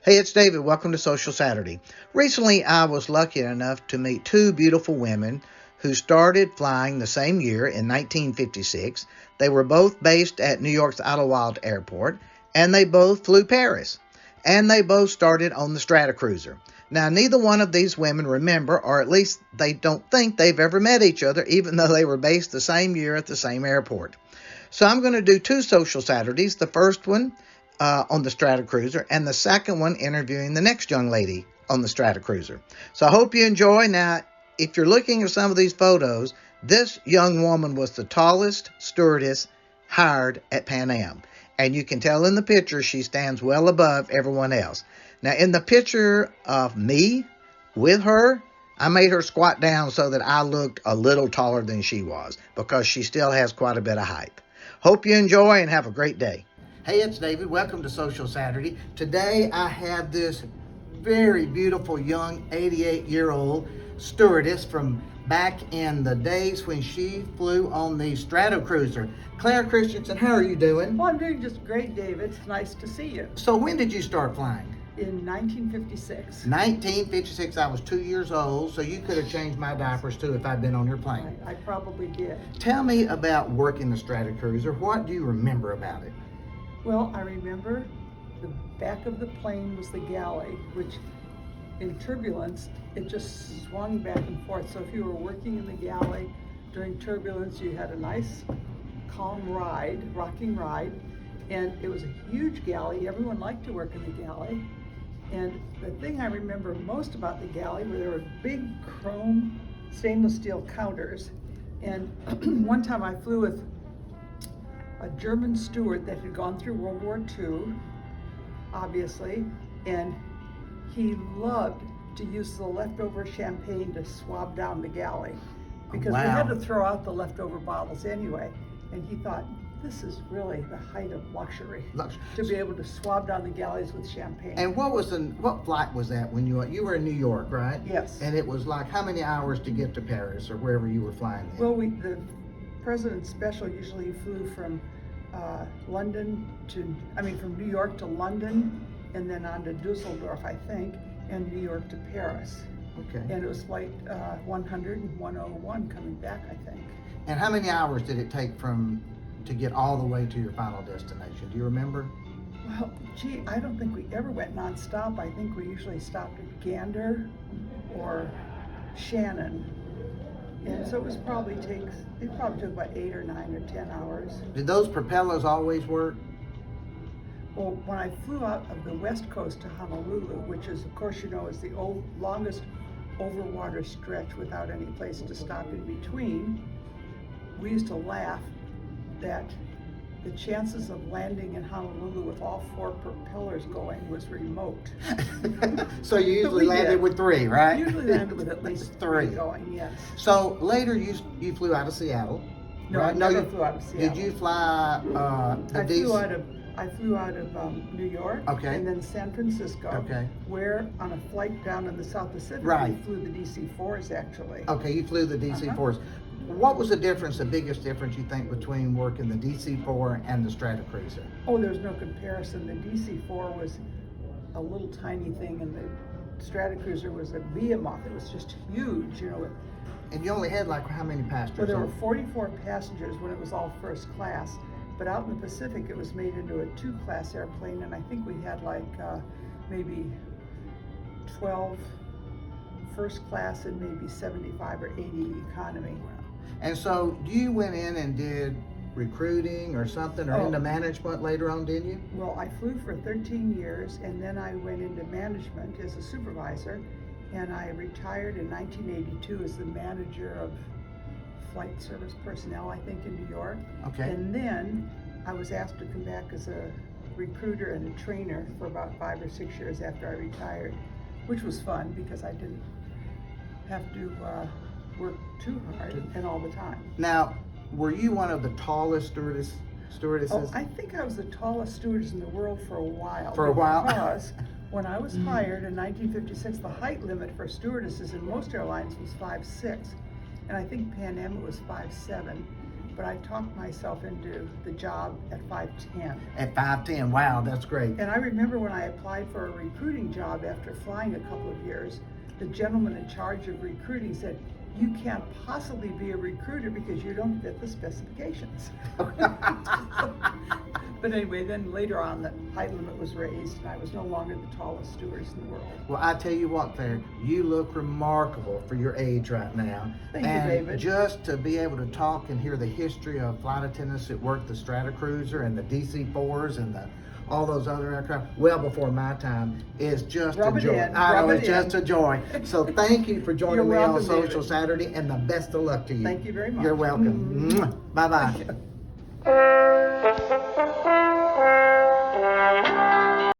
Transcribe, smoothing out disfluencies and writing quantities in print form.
Hey, it's David. Welcome to Social Saturday. Recently, I was lucky enough to meet two beautiful women who started flying the same year in 1956. They were both based at New York's Idlewild Airport, and they both flew Paris. And they both started on the Stratocruiser. Now, neither one of these women remember, or at least they don't think they've ever met each other, even though they were based the same year at the same airport. So I'm going to do two Social Saturdays. The first one on the Stratocruiser, and the second one interviewing the next young lady on the Stratocruiser. So I hope you enjoy. Now, if you're looking at some of these photos, this young woman was the tallest stewardess hired at Pan Am. And you can tell in the picture she stands well above everyone else. Now, in the picture of me with her, I made her squat down so that I looked a little taller than she was, because she still has quite a bit of height. Hope you enjoy and have a great day. Hey, it's David. Welcome to Social Saturday. Today I have this very beautiful young 88-year-old stewardess from back in the days when she flew on the Stratocruiser. Claire Christensen, how are you doing? Well, I'm doing just great, David. It's nice to see you. So when did you start flying? In 1956. 1956, I was 2 years old, so you could have changed my diapers too if I'd been on your plane. I probably did. Tell me about working the Stratocruiser. What do you remember about it? Well, I remember the back of the plane was the galley, which in turbulence, it just swung back and forth. So if you were working in the galley during turbulence, you had a nice, calm ride, rocking ride. And it was a huge galley. Everyone liked to work in the galley. And the thing I remember most about the galley were there were big chrome stainless steel counters. And one time I flew with a German steward that had gone through World War II, obviously, and he loved to use the leftover champagne to swab down the galley, because we had to throw out the leftover bottles anyway. And he thought, this is really the height of luxury, to be able to swab down the galleys with champagne. And what flight was that when you were in New York, right? Yes. And it was like how many hours to get to Paris or wherever you were flying then? Well, the President's Special usually flew from from New York to London, and then on to Dusseldorf, I think, and New York to Paris. Okay. And it was flight 100 and 101 coming back, I think. And how many hours did it take to get all the way to your final destination? Do you remember? Well, gee, I don't think we ever went nonstop. I think we usually stopped at Gander or Shannon. And so it probably took about 8 or 9 or 10 hours. Did those propellers always work? Well, when I flew out of the West Coast to Honolulu, which is, of course, is the longest overwater stretch without any place to stop in between, we used to laugh that the chances of landing in Honolulu with all 4 propellers going was remote. So you usually landed with 3, right? Usually landed with at least 3 going, yes. So later you flew out of Seattle. No, right? I never flew out of Seattle. Did you fly I flew out of New York, okay, and then San Francisco, okay, where on a flight down in the South Pacific, right, we flew the DC-4s actually. Okay, you flew the DC-4s. What was the biggest difference you think between working the DC-4 and the Stratocruiser? Oh, there's no comparison. The DC-4 was a little tiny thing, and the Stratocruiser was a behemoth. It was just huge, And you only had like how many passengers? Well, there were 44 passengers when it was all first class, but out in the Pacific it was made into a 2-class airplane, and I think we had maybe 12 first class and maybe 75 or 80 economy. Wow. And so you went in and did recruiting or something, or into management later on, didn't you? Well, I flew for 13 years, and then I went into management as a supervisor, and I retired in 1982 as the manager of flight service personnel, I think, in New York. Okay. And then I was asked to come back as a recruiter and a trainer for about 5 or 6 years after I retired, which was fun because I didn't have to work too hard and all the time. Now, were you one of the tallest stewardesses? Oh, I think I was the tallest stewardess in the world for a while. Because when I was hired in 1956, the height limit for stewardesses in most airlines was 5'6", and I think Pan Am was 5'7". but I talked myself into the job at 5'10". At 5'10", wow, that's great. And I remember when I applied for a recruiting job after flying a couple of years, the gentleman in charge of recruiting said, "You can't possibly be a recruiter because you don't fit the specifications." But anyway, then later on, the height limit was raised, and I was no longer the tallest stewardess in the world. Well, I tell you what, Claire, you look remarkable for your age right now. Thank you, and David. Just to be able to talk and hear the history of flight attendants that worked the Stratocruiser and the DC-4s and all those other aircraft, well before my time, is just a joy. I know, it's just a joy. So thank you for joining me on Social Saturday, and the best of luck to you. Thank you very much. You're welcome. Bye-bye.